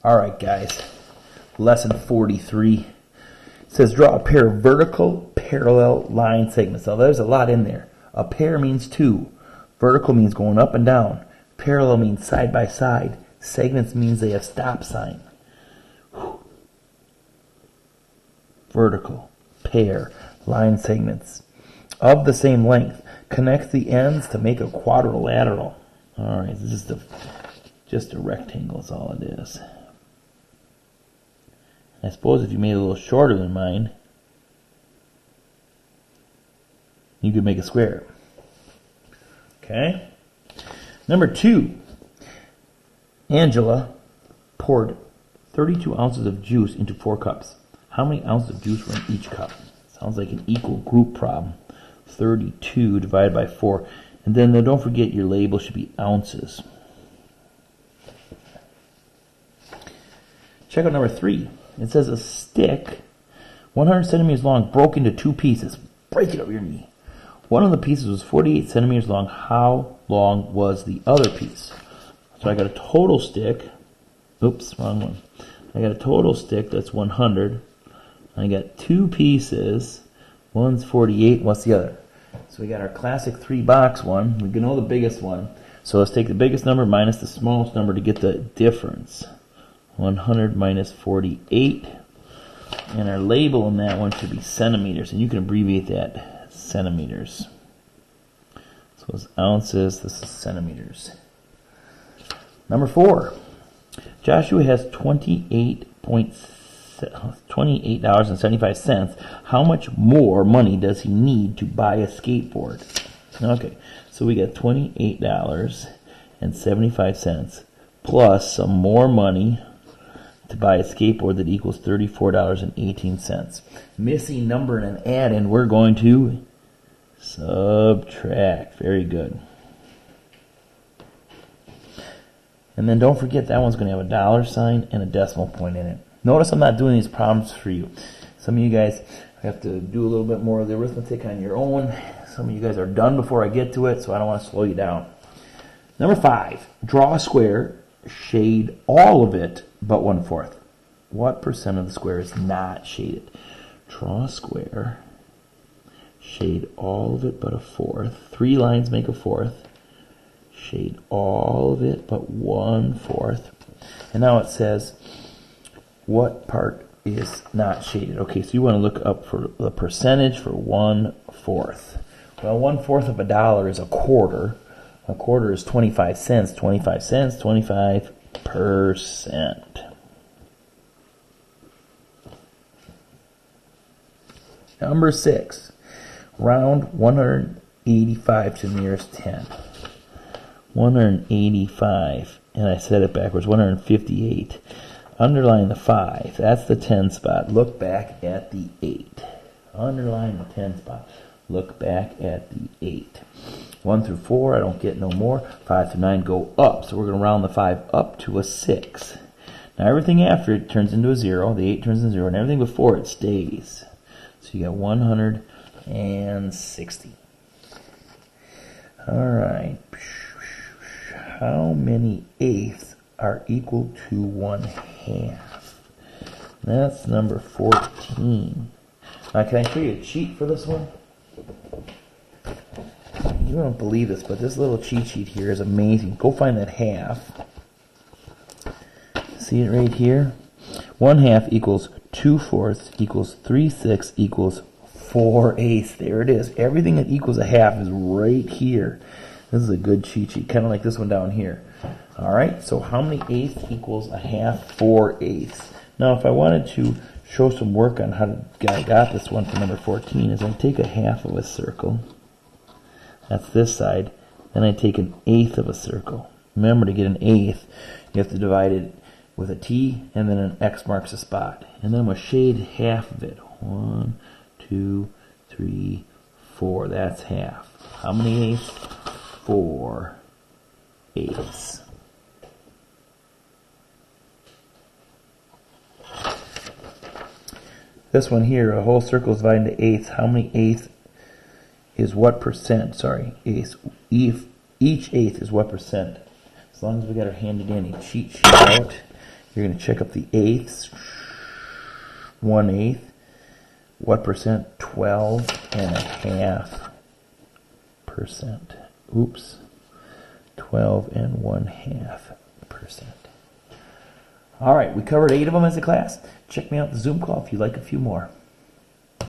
All right, guys. Lesson 43. It says draw a pair of vertical parallel line segments. Now, there's a lot in there. A pair means two. Vertical means going up and down. Parallel means side by side. Segments means they have stop sign. Vertical, pair, line segments of the same length. Connect the ends to make a quadrilateral. All right, this is just a rectangle is all it is. I suppose if you made it a little shorter than mine, you could make a square. Okay? Number 2. Angela poured 32 ounces of juice into 4 cups. How many ounces of juice were in each cup? Sounds like an equal group problem. 32 divided by 4. And then don't forget your label should be ounces. Check out number 3. It says a stick 100 centimeters long broke into 2 pieces. Break it over your knee. One of the pieces was 48 centimeters long. How long was the other piece? So I got a total stick. Oops, wrong one. I got a total stick that's 100. I got 2 pieces. One's 48. What's the other? So we got our classic 3-box one. We know the biggest one. So let's take the biggest number minus the smallest number to get the difference. 100 minus 48. And our label in that one should be centimeters. And you can abbreviate that centimeters. So it's ounces. This is centimeters. Number 4. Joshua has $28.75. How much more money does he need to buy a skateboard? Okay, so we got $28.75 plus some more money to buy a skateboard that equals $34.18. Missing number and an add, and we're going to subtract. Very good. And then don't forget that one's going to have a dollar sign and a decimal point in it. Notice I'm not doing these problems for you. Some of you guys have to do a little bit more of the arithmetic on your own. Some of you guys are done before I get to it, so I don't want to slow you down. Number 5, draw a square, shade all of it but 1/4. What percent of the square is not shaded? Draw a square, shade all of it but 1/4. 3 lines make a 1/4. Shade all of it but 1/4. And now it says, what part is not shaded? Okay, so you want to look up for the percentage for 1/4. Well, 1/4 of a dollar is a quarter. A quarter is 25 cents. 25 cents, 25%. Number 6. Round 185 to the nearest 10. 185, and I said it backwards, 158. Underline the 5. That's the 10 spot. Look back at the 8. Underline the 10 spot. Look back at the 8. 1 through 4, I don't get no more. 5 through 9 go up, so we're going to round the 5 up to a 6. Now everything after it turns into a 0. The 8 turns into 0, and everything before it stays. So you got 160. All right. How many eighths are equal to 1/2? That's number 14. Now, can I show you a cheat for this one? You don't believe this, but this little cheat sheet here is amazing. Go find that half. See it right here? 1/2 equals 2/4 equals 3/6 equals 4/8. There it is. Everything that equals a half is right here. This is a good cheat sheet, kind of like this one down here. All right, so how many eighths equals a half? 4/8. Now, if I wanted to show some work on how I got this one for number 14, is I take a half of a circle. That's this side. Then I take an eighth of a circle. Remember, to get an eighth, you have to divide it with a T, and then an X marks a spot. And then I'm going to shade half of it. 1, 2, 3, 4. That's half. How many eighths? 4/8. This one here, a whole circle is divided into eighths. How many eighths is what percent? Sorry, eighths. Each eighth is what percent? As long as we got our handy dandy cheat sheet out, You're going to check up the eighths. 1/8. What percent? 12.5%. Oops. 12.5%. All right, we covered 8 of them as a class. Check me out the Zoom call if you'd like a few more.